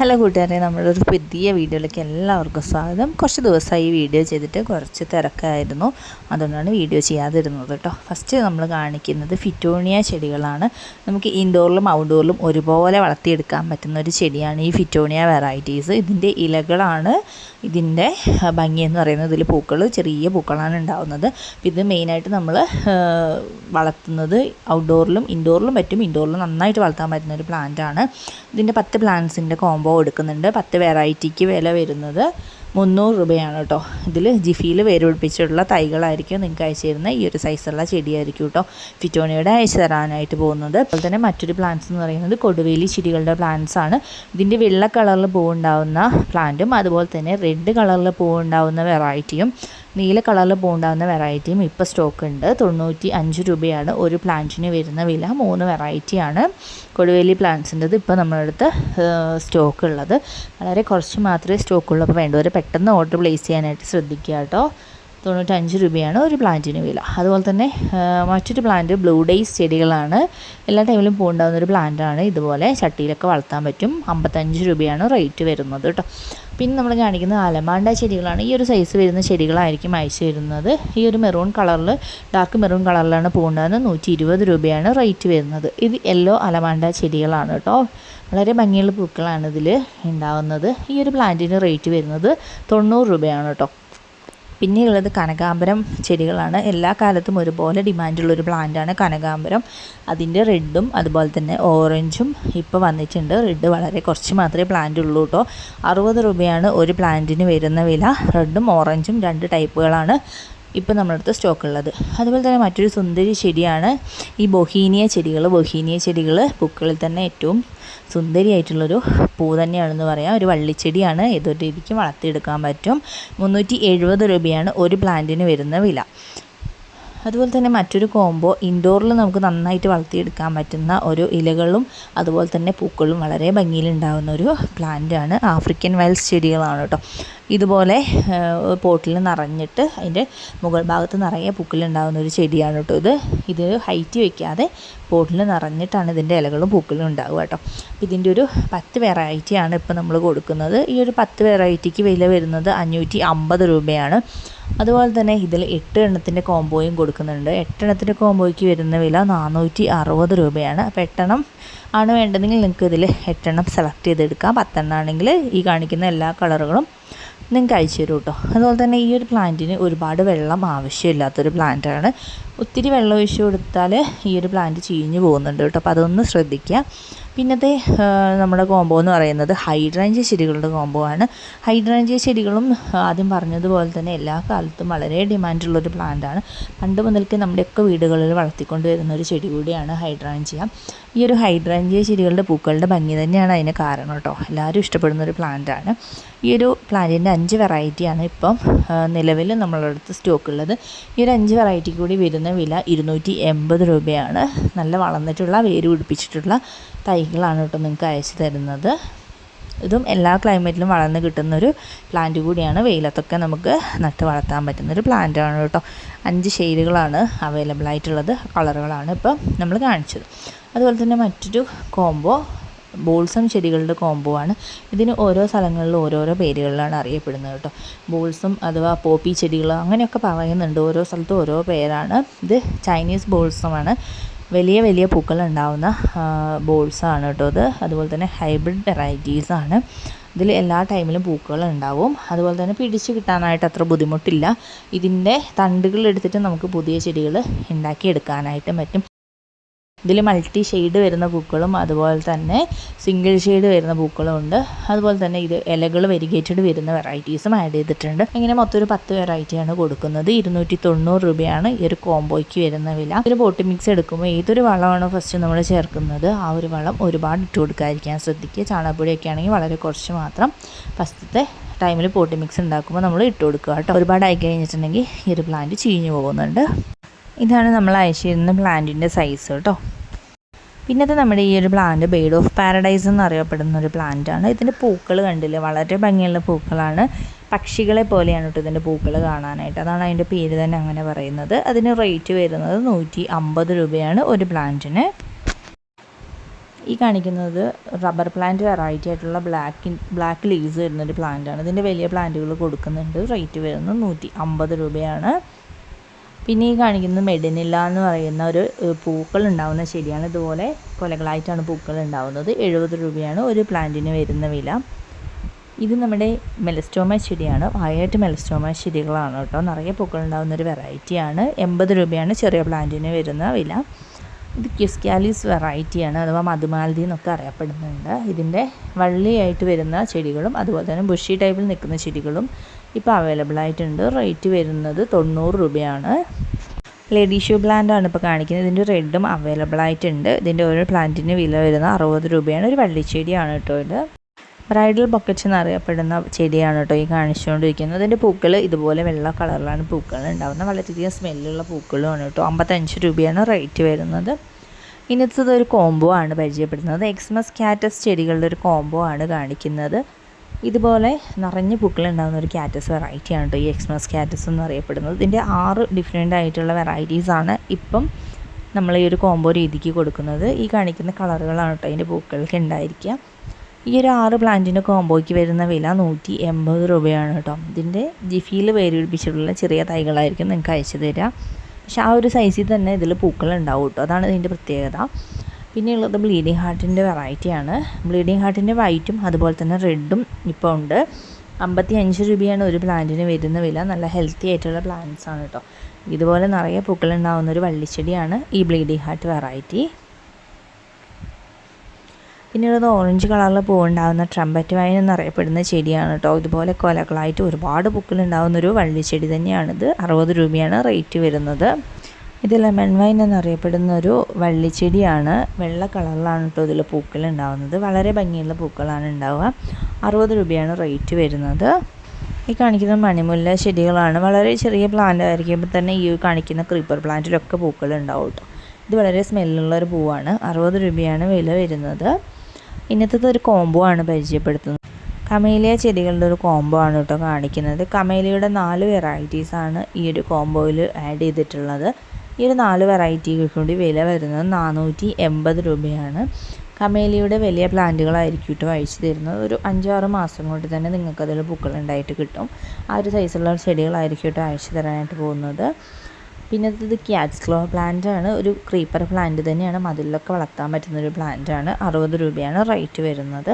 Hello കൂട്ടുകാരെ, നമ്മളൊരു പുതിയ വീഡിയോയിലേക്ക് എല്ലാവർക്കും സ്വാഗതം. കുറച്ച് ദിവസമായി ഈ വീഡിയോ ചെയ്തിട്ട് കുറച്ച് തിരക്കായിരുന്നു, അതുകൊണ്ടാണ് വീഡിയോ ചെയ്യാതിരുന്നത് കേട്ടോ. ഫസ്റ്റ് നമ്മൾ കാണിക്കുന്നത് ഫിറ്റോണിയ ചെടികളാണ്. നമുക്ക് ഇൻഡോറിലും ഔട്ട്ഡോറിലും ഒരുപോലെ വളർത്തിയെടുക്കാൻ പറ്റുന്ന ഒരു ചെടിയാണ് ഈ ഫിറ്റോണിയ വെറൈറ്റീസ്. ഇതിൻ്റെ ഇലകളാണ് ഇതിൻ്റെ ഭംഗിയെന്ന് പറയുന്നത്. ഇതിൽ പൂക്കൾ, ചെറിയ പൂക്കളാണ് ഉണ്ടാകുന്നത്. ഇത് മെയിനായിട്ട് നമ്മൾ വളർത്തുന്നത് ഔട്ട്ഡോറിലും ഇൻഡോറിലും പറ്റും. ഇൻഡോറിലും നന്നായിട്ട് വളർത്താൻ പറ്റുന്ന ഒരു പ്ലാന്റാണ്. ഇതിൻ്റെ 10 പ്ലാന്റ്സിൻ്റെ കോംബോ എടുക്കുന്നുണ്ട്. 10 വെറൈറ്റിക്ക് വില വരുന്നത് 300 രൂപയാണ് കേട്ടോ. ഇതിൽ ജിഫിയിൽ വേര് പിടിപ്പിച്ചിട്ടുള്ള തൈകളായിരിക്കും നിങ്ങൾക്ക് അയച്ചു തരുന്ന ഈ ഒരു സൈസുള്ള ചെടിയായിരിക്കും കേട്ടോ ഫിറ്റോണിയയുടെ അയച്ചു തരാനായിട്ട് പോകുന്നത്. അതുപോലെ തന്നെ മറ്റൊരു പ്ലാന്റ്സ് എന്ന് പറയുന്നത് കൊടുവേലി ചെടികളുടെ പ്ലാന്റ്സ് ആണ്. ഇതിൻ്റെ വെള്ള കളറിൽ പൂവുണ്ടാവുന്ന പ്ലാന്റും അതുപോലെ തന്നെ റെഡ് കളറിൽ പൂവുണ്ടാവുന്ന വെറൈറ്റിയും നീല കളറിൽ പൂവുണ്ടാകുന്ന വെറൈറ്റിയും ഇപ്പോൾ സ്റ്റോക്ക് ഉണ്ട്. 95 രൂപയാണ് ഒരു പ്ലാന്റിന് വരുന്ന വില. 3 വെറൈറ്റിയാണ് കൊടുവേലി പ്ലാന്റ്സിൻ്റെത് ഇപ്പോൾ നമ്മുടെ അടുത്ത് സ്റ്റോക്ക് ഉള്ളത്. വളരെ കുറച്ച് മാത്രമേ സ്റ്റോക്കുള്ളൂ. അപ്പോൾ വേണ്ടവർ പെട്ടെന്ന് ഓർഡർ പ്ലേസ് ചെയ്യാനായിട്ട് ശ്രദ്ധിക്കുക കേട്ടോ. 95 രൂപയാണ് ഒരു പ്ലാന്റിന് വില. അതുപോലെ തന്നെ മറ്റൊരു പ്ലാന്റ് ബ്ലൂ ഡേയ്സ് ചെടികളാണ്. എല്ലാ ടൈമിലും പൂവുണ്ടാകുന്നൊരു പ്ലാന്റാണ്. ഇതുപോലെ ചട്ടിയിലൊക്കെ വളർത്താൻ പറ്റും. 55 രൂപയാണ് റേറ്റ് വരുന്നത് കേട്ടോ. പിന്നെ നമ്മൾ കാണിക്കുന്നത് അലമാണ്ട ചെടികളാണ്. ഈ ഒരു സൈസ് വരുന്ന ചെടികളായിരിക്കും അയച്ചു വരുന്നത്. ഈ ഒരു മെറൂൺ കളറിൽ, ഡാർക്ക് മെറൂൺ കളറിലാണ് പൂവുണ്ടാകുന്നത്. 120 രൂപയാണ് റേറ്റ് വരുന്നത്. ഇത് യെല്ലോ അലമാണ്ട ചെടികളാണ് കേട്ടോ. വളരെ ഭംഗിയുള്ള പൂക്കളാണ് ഇതിൽ ഉണ്ടാകുന്നത്. ഈ ഒരു പ്ലാന്റിന് റേറ്റ് വരുന്നത് 90 രൂപയാണ് കേട്ടോ. പിന്നെയുള്ളത് കനകാംബരം ചെടികളാണ്. എല്ലാ കാലത്തും ഒരുപോലെ ഡിമാൻഡുള്ളൊരു പ്ലാന്റാണ് കനകാംബരം. അതിൻ്റെ റെഡും അതുപോലെ തന്നെ ഓറഞ്ചും ഇപ്പോൾ വന്നിട്ടുണ്ട്. റെഡ് വളരെ കുറച്ച് മാത്രമേ പ്ലാന്റ് ഉള്ളൂ കേട്ടോ. 60 രൂപയാണ് ഒരു പ്ലാന്റിന് വരുന്ന വില. റെഡും ഓറഞ്ചും 2 ടൈപ്പുകളാണ് ഇപ്പോൾ നമ്മുടെ അടുത്ത് സ്റ്റോക്ക് ഉള്ളത്. അതുപോലെ തന്നെ മറ്റൊരു സുന്ദരി ചെടിയാണ് ഈ ബൊഹീനിയ ചെടികൾ. പൂക്കളിൽ തന്നെ ഏറ്റവും സുന്ദരിയായിട്ടുള്ളൊരു പൂ തന്നെയാണെന്ന് പറയാം. ഒരു വള്ളിച്ചെടിയാണ്. ഏതൊരു രീതിക്കും വളർത്തിയെടുക്കാൻ പറ്റും. 370 രൂപയാണ് ഒരു പ്ലാന്റിന് വരുന്ന വില. അതുപോലെ തന്നെ മറ്റൊരു കോംബോ ഇൻഡോറിൽ നമുക്ക് നന്നായിട്ട് വളർത്തിയെടുക്കാൻ പറ്റുന്ന ഒരു ഇലകളും അതുപോലെ തന്നെ പൂക്കളും വളരെ ഭംഗിയിലുണ്ടാകുന്ന ഒരു പ്ലാന്റാണ് ആഫ്രിക്കൻ വൈൽഡ്സ് ചെടികളാണ് കേട്ടോ. ഇതുപോലെ പോട്ടിൽ നിറഞ്ഞിട്ട് അതിൻ്റെ മുകൾ ഭാഗത്ത് നിറയെ പൂക്കളുണ്ടാകുന്ന ഒരു ചെടിയാണ് കേട്ടോ ഇത് ഹൈറ്റ് വയ്ക്കാതെ പോട്ടിൽ നിറഞ്ഞിട്ടാണ് ഇതിൻ്റെ ഇലകളും പൂക്കളും ഉണ്ടാവുക കേട്ടോ. ഇതിൻ്റെ ഒരു 10 വെറൈറ്റിയാണ് ഇപ്പോൾ നമ്മൾ കൊടുക്കുന്നത്. ഈ ഒരു 10 വെറൈറ്റിക്ക് വില വരുന്നത് 550 രൂപയാണ്. അതുപോലെ തന്നെ ഇതിൽ 8 എണ്ണത്തിൻ്റെ കോംബോയും കൊടുക്കുന്നുണ്ട്. 8 എണ്ണത്തിൻ്റെ കോംബോയ്ക്ക് വരുന്ന വില 460 രൂപയാണ്. അപ്പോൾ 8 എണ്ണം ആണ് വേണ്ടതെങ്കിൽ നിങ്ങൾക്ക് ഇതിൽ 8 എണ്ണം സെലക്ട് ചെയ്തെടുക്കാം. 10 എണ്ണം ആണെങ്കിൽ ഈ കാണിക്കുന്ന എല്ലാ കളറുകളും നിങ്ങൾക്ക് അയച്ചു തരും കേട്ടോ. അതുപോലെ തന്നെ ഈ ഒരു പ്ലാന്റിന് ഒരുപാട് വെള്ളം ആവശ്യമില്ലാത്തൊരു പ്ലാന്റാണ്. ഒത്തിരി വെള്ളം ഒഴിച്ച് കൊടുത്താൽ ഈ ഒരു പ്ലാന്റ് ചീഞ്ഞു പോകുന്നുണ്ട് കേട്ടോ. അപ്പോൾ അതൊന്ന് ശ്രദ്ധിക്കുക. പിന്നത്തെ നമ്മുടെ കോംബോ എന്ന് പറയുന്നത് ഹൈഡ്രാഞ്ചിയ ചെടികളുടെ കോംബോ ആണ്. ഹൈഡ്രാഞ്ചിയ ചെടികളും ആദ്യം പറഞ്ഞതുപോലെ തന്നെ എല്ലാ കാലത്തും വളരെ ഡിമാൻഡുള്ളൊരു പ്ലാന്റാണ്. പണ്ട് മുതൽക്ക് നമ്മുടെയൊക്കെ വീടുകളിൽ വളർത്തിക്കൊണ്ട് വരുന്ന ഒരു ചെടി കൂടിയാണ് ഹൈഡ്രാഞ്ചിയ. ഈ ഒരു ഹൈഡ്രാഞ്ചിയ ചെടികളുടെ പൂക്കളുടെ ഭംഗി തന്നെയാണ് അതിന് കാരണം കേട്ടോ. എല്ലാവരും ഇഷ്ടപ്പെടുന്ന ഒരു പ്ലാന്റാണ്. ഈ ഒരു പ്ലാന്റിൻ്റെ 5 വെറൈറ്റിയാണ് ഇപ്പം നിലവിൽ നമ്മളുടെ അടുത്ത് സ്റ്റോക്ക് ഉള്ളത്. ഈ ഒരു 5 വെറൈറ്റി കൂടി വരുന്ന വില 280 രൂപയാണ്. നല്ല വളർന്നിട്ടുള്ള വേര് പിടിപ്പിച്ചിട്ടുള്ള തൈകളാണ് കേട്ടോ നിങ്ങൾക്ക് അയച്ചു തരുന്നത്. ഇതും എല്ലാ ക്ലൈമറ്റിലും വളർന്ന് കിട്ടുന്നൊരു പ്ലാന്റ് കൂടിയാണ്. വെയിലത്തൊക്കെ നമുക്ക് നട്ട് വളർത്താൻ പറ്റുന്നൊരു പ്ലാന്റാണ് കേട്ടോ. 5 ഷെയ്ഡുകളാണ് അവൈലബിൾ ആയിട്ടുള്ളത്. കളറുകളാണ് ഇപ്പം നമ്മൾ കാണിച്ചത്. അതുപോലെ തന്നെ മറ്റൊരു കോംബോ ബോൾസം ചെടികളുടെ കോംബോ ആണ്. ഇതിന് ഓരോ സ്ഥലങ്ങളിലും ഓരോരോ പേരുകളിലാണ് അറിയപ്പെടുന്നത് കേട്ടോ. ബോൾസം അഥവാ പോപ്പി ചെടികൾ അങ്ങനെയൊക്കെ പറയുന്നുണ്ട്. ഓരോ സ്ഥലത്തും ഓരോ പേരാണ്. ഇത് ചൈനീസ് ബോൾസമാണ്. വലിയ പൂക്കൾ ഉണ്ടാവുന്ന ബോൾസാണ് കേട്ടോ ഇത്. അതുപോലെ തന്നെ ഹൈബ്രിഡ് വെറൈറ്റീസാണ്. ഇതിൽ എല്ലാ ടൈമിലും പൂക്കൾ ഉണ്ടാവും. അതുപോലെ തന്നെ പിടിച്ച് കിട്ടാനായിട്ട് അത്ര ബുദ്ധിമുട്ടില്ല. ഇതിൻ്റെ തണ്ടുകൾ എടുത്തിട്ട് നമുക്ക് പുതിയ ചെടികൾ ഉണ്ടാക്കിയെടുക്കാനായിട്ട് പറ്റും. ഇതിൽ മൾട്ടി ഷെയ്ഡ് വരുന്ന പൂക്കളും അതുപോലെ തന്നെ സിംഗിൾ ഷെയ്ഡ് വരുന്ന പൂക്കളും ഉണ്ട്. അതുപോലെ തന്നെ ഇത് ഇലകൾ വെരിഗേറ്റഡ് വരുന്ന വെറൈറ്റീസും ആഡ് ചെയ്തിട്ടുണ്ട്. ഇങ്ങനെ മൊത്തം ഒരു 10 വെറൈറ്റിയാണ് കൊടുക്കുന്നത്. 290 രൂപയാണ് ഈ ഒരു കോംബോയ്ക്ക് വരുന്ന വില. ഇതിൽ പോട്ടി മിക്സ് എടുക്കുമ്പോൾ ഏതൊരു വളമാണ് ഫസ്റ്റ് നമ്മൾ ചേർക്കുന്നത് ആ ഒരു വളം ഒരുപാട് ഇട്ട് കൊടുക്കാതിരിക്കാൻ ശ്രദ്ധിക്കുക. ചാണകപ്പൊടിയൊക്കെ ആണെങ്കിൽ വളരെ കുറച്ച് മാത്രം ഫസ്റ്റത്തെ ടൈമിൽ പോട്ടി മിക്സ് ഉണ്ടാക്കുമ്പോൾ നമ്മൾ ഇട്ട് കൊടുക്കുക കേട്ടോ. ഒരുപാട് ആയി കഴിഞ്ഞിട്ടുണ്ടെങ്കിൽ ഈ ഒരു പ്ലാന്റ് ചീഞ്ഞു പോകുന്നുണ്ട്. ഇതാണ് നമ്മൾ അയച്ചിരുന്ന പ്ലാന്റിൻ്റെ സൈസ് കേട്ടോ. പിന്നത്തെ നമ്മുടെ ഈ ഒരു പ്ലാന്റ് ബേർഡ് ഓഫ് പാരഡൈസ് എന്നറിയപ്പെടുന്ന ഒരു പ്ലാന്റാണ്. ഇതിൻ്റെ പൂക്കൾ കണ്ടില്ലേ, വളരെ ഭംഗിയുള്ള പൂക്കളാണ്. പക്ഷികളെ പോലെയാണ് കേട്ടോ ഇതിൻ്റെ പൂക്കൾ കാണാനായിട്ട്. അതാണ് അതിൻ്റെ പേര് തന്നെ അങ്ങനെ പറയുന്നത്. അതിന് റേറ്റ് വരുന്നത് 150 രൂപയാണ് ഒരു പ്ലാന്റിന്. ഈ കാണിക്കുന്നത് റബ്ബർ പ്ലാന്റ് വെറൈറ്റി ആയിട്ടുള്ള ബ്ലാക്ക് ലീവ്സ് വരുന്നൊരു പ്ലാന്റാണ്. ഇതിൻ്റെ വലിയ പ്ലാന്റുകൾ കൊടുക്കുന്നുണ്ട്. റേറ്റ് വരുന്നത് 150 രൂപയാണ്. പിന്നെ ഈ കാണിക്കുന്നത് മെഡിനില്ല എന്ന് പറയുന്ന ഒരു പൂക്കൾ ഉണ്ടാകുന്ന ചെടിയാണ്. ഇതുപോലെ കൊലകളായിട്ടാണ് പൂക്കൾ ഉണ്ടാകുന്നത്. 70 രൂപയാണ് ഒരു പ്ലാന്റിന് വരുന്ന വില. ഇത് നമ്മുടെ മെലസ്റ്റോമ ചെടിയാണ്. വയലറ്റ് മെലസ്റ്റോമ ചെടികളാണ് കേട്ടോ. നിറയെ പൂക്കൾ ഉണ്ടാകുന്നൊരു വെറൈറ്റിയാണ്. 80 രൂപയാണ് ചെറിയ പ്ലാന്റിന് വരുന്ന വില. ഇത് ക്യുസ്കാലിസ് വെറൈറ്റിയാണ്, അഥവാ മധുമാലതി എന്നൊക്കെ അറിയപ്പെടുന്നുണ്ട്. ഇതിൻ്റെ വള്ളിയായിട്ട് വരുന്ന ചെടികളും അതുപോലെ തന്നെ ബുഷി ടൈപ്പിൽ നിൽക്കുന്ന ചെടികളും ഇപ്പോൾ അവൈലബിൾ ആയിട്ടുണ്ട്. റേറ്റ് വരുന്നത് 90 രൂപയാണ്. ലേഡി ഷൂ പ്ലാന്റ് ആണ് ഇപ്പോൾ കാണിക്കുന്നത്. ഇതിൻ്റെ റെഡും അവൈലബിൾ ആയിട്ടുണ്ട്. ഇതിൻ്റെ ഒരു പ്ലാന്റിന് വില വരുന്നത് 60 രൂപയാണ്. ഒരു വള്ളിച്ചെടിയാണ് കേട്ടോ ഇത്. ബ്രൈഡൽ ബൊക്കറ്റ്സ് എന്നറിയപ്പെടുന്ന ചെടിയാണ് കേട്ടോ ഈ കാണിച്ചുകൊണ്ടിരിക്കുന്നത്. അതിൻ്റെ പൂക്കൾ ഇതുപോലെ വെള്ള കളറിലാണ് പൂക്കൾ ഉണ്ടാകുന്നത്. വളരെയധികം സ്മെല്ലുള്ള പൂക്കളുമാണ് കേട്ടോ. 55 രൂപയാണ് റേറ്റ് വരുന്നത്. ഇന്നത്തെ ഒരു കോംബോ ആണ് പരിചയപ്പെടുന്നത്. എക്സ്മസ് കാറ്റസ് ചെടികളുടെ ഒരു കോംബോ ആണ് കാണിക്കുന്നത്. ഇതുപോലെ നിറഞ്ഞ പൂക്കൾ ഉണ്ടാകുന്ന ഒരു കാറ്റസ് വെറൈറ്റിയാണ് കേട്ടോ ഈ എക്സ്മസ് കാറ്റസ് എന്നറിയപ്പെടുന്നത്. ഇതിൻ്റെ 6 ഡിഫറെൻ്റ് ആയിട്ടുള്ള വെറൈറ്റീസാണ് ഇപ്പം നമ്മൾ ഈ ഒരു കോംബോ രീതിക്ക് കൊടുക്കുന്നത്. ഈ കാണിക്കുന്ന കളറുകളാണ് കേട്ടോ അതിൻ്റെ പൂക്കൾക്ക് ഉണ്ടായിരിക്കുക. ഈ ഒരു 6 പ്ലാന്റിൻ്റെ കോംബോയ്ക്ക് വരുന്ന വില 180 രൂപയാണ് കേട്ടോ. ഇതിൻ്റെ ജിഫിയിൽ വേര് പിടിപ്പിച്ചിട്ടുള്ള ചെറിയ തൈകളായിരിക്കും നിങ്ങൾക്ക് അയച്ചു തരിക. പക്ഷേ ആ ഒരു സൈസിൽ തന്നെ ഇതിൽ പൂക്കൾ ഉണ്ടാവും കേട്ടോ. അതാണ് ഇതിൻ്റെ പ്രത്യേകത. പിന്നെയുള്ളത് ബ്ലീഡിങ് ഹാർട്ടിൻ്റെ വെറൈറ്റിയാണ്. ബ്ലീഡിങ് ഹാർട്ടിൻ്റെ വൈറ്റും അതുപോലെ തന്നെ റെഡും ഇപ്പോൾ ഉണ്ട്. 55 രൂപയാണ് ഒരു പ്ലാന്റിന് വരുന്ന വില. നല്ല ഹെൽത്തി ആയിട്ടുള്ള പ്ലാന്റ്സ് ആണ് കേട്ടോ. ഇതുപോലെ നിറയെ പൂക്കൾ ഉണ്ടാകുന്നൊരു വള്ളിച്ചെടിയാണ് ഈ ബ്ലീഡിങ് ഹാർട്ട് വെറൈറ്റി. പിന്നെയുള്ളത് ഓറഞ്ച് കളറിൽ പൂവുണ്ടാകുന്ന ട്രംപറ്റ് വൈൻ എന്നറിയപ്പെടുന്ന ചെടിയാണ് കേട്ടോ. ഇതുപോലെ കൊലകളായിട്ട് ഒരുപാട് പൂക്കൾ ഉണ്ടാകുന്നൊരു വള്ളിച്ചെടി തന്നെയാണിത്. 60 രൂപയാണ് റേറ്റ് വരുന്നത്. ഇത് ലെമൺ വൈൻ എന്നറിയപ്പെടുന്ന ഒരു വള്ളിച്ചെടിയാണ്. വെള്ള കളറിലാണ് കേട്ടോ ഇതിൽ പൂക്കൾ ഉണ്ടാകുന്നത്. വളരെ ഭംഗിയുള്ള പൂക്കളാണ് ഉണ്ടാവുക. 60 രൂപയാണ് റേറ്റ് വരുന്നത്. ഈ കാണിക്കുന്ന മണിമുല്ല ചെടികളാണ്. വളരെ ചെറിയ പ്ലാന്റ് ആയിരിക്കുമ്പോൾ തന്നെ ഈ കാണിക്കുന്ന ക്രീപ്പർ പ്ലാന്റിലൊക്കെ പൂക്കൾ ഉണ്ടാവും കേട്ടോ. ഇത് വളരെ സ്മെല്ലുള്ള ഒരു പൂവാണ്. 60 രൂപയാണ് വില വരുന്നത്. ഇന്നത്തെ ഒരു കോംബോ ആണ് പരിചയപ്പെടുത്തുന്നത്. കമേലിയ ചെടികളുടെ ഒരു കോംബോ ആണ് കേട്ടോ കാണിക്കുന്നത്. കമേലിയുടെ 4 വെറൈറ്റീസാണ് ഈ ഒരു കോംബോയിൽ ആഡ് ചെയ്തിട്ടുള്ളത്. ഈ ഒരു 4 വെറൈറ്റികൾക്ക് കൂടി വില വരുന്നത് 480 രൂപയാണ്. കമേലിയുടെ വലിയ പ്ലാന്റുകളായിരിക്കും കേട്ടോ അയച്ചു തരുന്നത്. ഒരു 5-6 മാസം കൊണ്ട് തന്നെ നിങ്ങൾക്കതിൽ പൂക്കളുണ്ടായിട്ട് കിട്ടും. ആ ഒരു സൈസുള്ള ചെടികളായിരിക്കും കേട്ടോ അയച്ചു തരാനായിട്ട് പോകുന്നത്. പിന്നെ ഇത് ക്യാറ്റ്സ് ക്ലോ പ്ലാന്റ് ആണ്. ഒരു ക്രീപ്പർ പ്ലാന്റ് തന്നെയാണ്. മതിലൊക്കെ വളർത്താൻ പറ്റുന്നൊരു പ്ലാന്റാണ്. 60 രൂപയാണ് റേറ്റ് വരുന്നത്.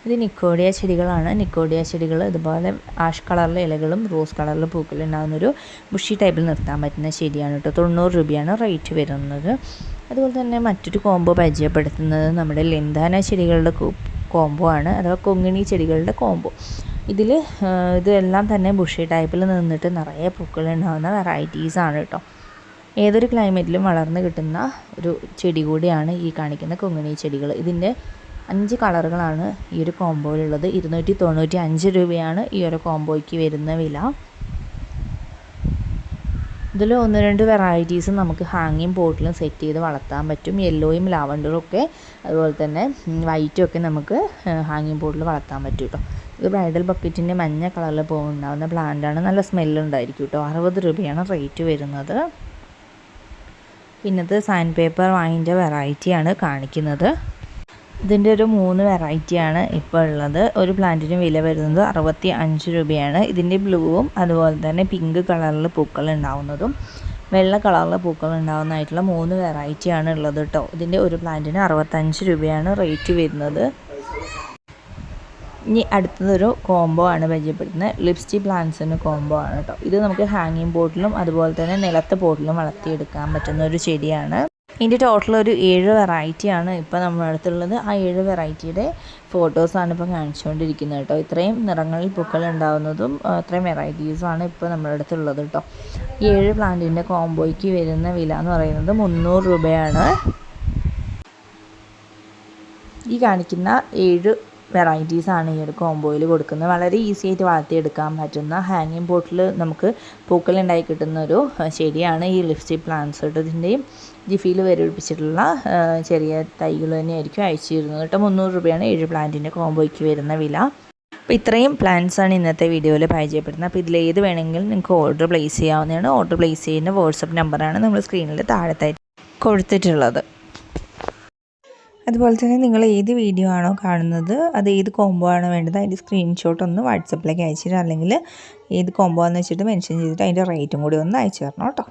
ഇത് നിക്കോഡിയ ചെടികളാണ്. നിക്കോഡിയ ചെടികൾ ഇതുപോലെ ആഷ് കളറിലെ ഇലകളും റോസ് കളറിൽ പൂക്കളുണ്ടാകുന്നൊരു ബുഷി ടൈപ്പിൽ നിർത്താൻ പറ്റുന്ന ചെടിയാണ് കേട്ടോ. 90 രൂപയാണ് റേറ്റ് വരുന്നത്. അതുപോലെ തന്നെ മറ്റൊരു കോംബോ പരിചയപ്പെടുത്തുന്നത് നമ്മുടെ ലെന്താന ചെടികളുടെ കോംബോ ആണ്, അഥവാ കൊങ്ങിണി ചെടികളുടെ കോംബോ. ഇതെല്ലാം തന്നെ ബുഷി ടൈപ്പിൽ നിന്നിട്ട് നിറയെ പൂക്കളുണ്ടാകുന്ന വെറൈറ്റീസാണ് കേട്ടോ. ഏതൊരു ക്ലൈമറ്റിലും വളർന്ന് കിട്ടുന്ന ഒരു ചെടി കൂടിയാണ് ഈ കാണിക്കുന്ന കൊങ്ങിണി ചെടികൾ. ഇതിൻ്റെ 5 കളറുകളാണ് ഈ ഒരു കോംബോയിലുള്ളത്. 295 രൂപയാണ് ഈ ഒരു കോംബോയ്ക്ക് വരുന്ന വില. ഇതിൽ 1-2 വെറൈറ്റീസ് നമുക്ക് ഹാങ്ങിങ് പോട്ടിലും സെറ്റ് ചെയ്ത് വളർത്താൻ പറ്റും. യെല്ലോയും ലാവണ്ടറും ഒക്കെ അതുപോലെ തന്നെ വൈറ്റും ഒക്കെ നമുക്ക് ഹാങ്ങിങ് പോട്ടിൽ വളർത്താൻ പറ്റും കേട്ടോ. ഇത് ബ്രൈഡൽ ബക്കറ്റിൻ്റെ മഞ്ഞ കളറിൽ പോകുന്നുണ്ടാകുന്ന പ്ലാന്റാണ്. നല്ല സ്മെല്ലുണ്ടായിരിക്കും കേട്ടോ. 60 രൂപയാണ് റേറ്റ് വരുന്നത്. പിന്നത് സാൻഡ് പേപ്പർ വൈൻ്റെ വെറൈറ്റിയാണ് കാണിക്കുന്നത്. ഇതിൻ്റെ ഒരു 3 വെറൈറ്റിയാണ് ഇപ്പോൾ ഉള്ളത്. ഒരു പ്ലാന്റിന് വില വരുന്നത് 65 രൂപയാണ്. ഇതിൻ്റെ ബ്ലൂവും അതുപോലെ തന്നെ പിങ്ക് കളറിൽ പൂക്കൾ ഉണ്ടാവുന്നതും വെള്ള കളറിൽ പൂക്കൾ ഉണ്ടാകുന്നതായിട്ടുള്ള 3 വെറൈറ്റിയാണ് ഉള്ളത് കേട്ടോ. ഇതിൻ്റെ ഒരു പ്ലാന്റിന് 65 രൂപയാണ് റേറ്റ് വരുന്നത്. ഇനി അടുത്തതൊരു കോംബോ ആണ് പരിചയപ്പെടുത്തുന്നത്. ലിപ്സ്റ്റിക് പ്ലാന്റ്സിൻ്റെ കോംബോ ആണ് കേട്ടോ. ഇത് നമുക്ക് ഹാങ്ങിങ് പോട്ടിലും അതുപോലെ തന്നെ നിലത്തെ പോട്ടിലും വളർത്തിയെടുക്കാൻ പറ്റുന്ന ഒരു ചെടിയാണ്. ഇതിൻ്റെ ടോട്ടൽ ഒരു 7 വെറൈറ്റിയാണ് ഇപ്പോൾ നമ്മുടെ അടുത്തുള്ളത്. ആ 7 വെറൈറ്റിയുടെ ഫോട്ടോസാണ് ഇപ്പോൾ കാണിച്ചുകൊണ്ടിരിക്കുന്നത് കേട്ടോ. ഇത്രയും നിറങ്ങളിൽ പൂക്കൾ ഉണ്ടാകുന്നതും ഇത്രയും വെറൈറ്റീസുമാണ് ഇപ്പോൾ നമ്മുടെ അടുത്തുള്ളത് കേട്ടോ. ഈ 7 പ്ലാന്റിൻ്റെ കോംബോയ്ക്ക് വരുന്ന വില എന്ന് പറയുന്നത് 300 രൂപയാണ്. ഈ കാണിക്കുന്ന 7 വെറൈറ്റീസാണ് ഈ ഒരു കോംബോയിൽ കൊടുക്കുന്നത്. വളരെ ഈസി ആയിട്ട് വളർത്തിയെടുക്കാൻ പറ്റുന്ന ഹാങ്ങിങ് പോട്ടിൽ നമുക്ക് പൂക്കളുണ്ടായി കിട്ടുന്ന ഒരു ചെടിയാണ് ഈ ലിപ്സ്റ്റിക് പ്ലാന്റ്സ് കേട്ടോ. ഇതിൻ്റെയും ജിഫിയിൽ വേരുപിടിപ്പിച്ചിട്ടുള്ള ചെറിയ തൈകൾ തന്നെയായിരിക്കും അയച്ചു തരുന്നത് കേട്ടോ. 300 രൂപയാണ് 7 പ്ലാന്റിൻ്റെ കോംബോയ്ക്ക് വരുന്ന വില. അപ്പോൾ ഇത്രയും പ്ലാന്റ്സാണ് ഇന്നത്തെ വീഡിയോയിൽ പരിചയപ്പെടുന്നത്. അപ്പോൾ ഇതിലേത് വേണമെങ്കിലും നിങ്ങൾക്ക് ഓർഡർ പ്ലേസ് ചെയ്യാവുന്നതാണ്. ഓർഡർ പ്ലേസ് ചെയ്യുന്ന വാട്സപ്പ് നമ്പറാണ് നമ്മൾ സ്ക്രീനിൽ താഴത്തായിട്ട് കൊടുത്തിട്ടുള്ളത്. അതുപോലെ തന്നെ നിങ്ങൾ ഏത് വീഡിയോ ആണോ കാണുന്നത്, അത് ഏത് കോംബോ ആണോ വേണ്ടത്, അതിൻ്റെ സ്ക്രീൻഷോട്ട് ഒന്ന് വാട്സപ്പിലേക്ക് അയച്ചു തരാം, അല്ലെങ്കിൽ ഏത് കോംബോ ആണെന്ന് വെച്ചിട്ട് മെൻഷൻ ചെയ്തിട്ട് അതിൻ്റെ റേറ്റും കൂടി ഒന്ന് അയച്ചു തരണം കേട്ടോ.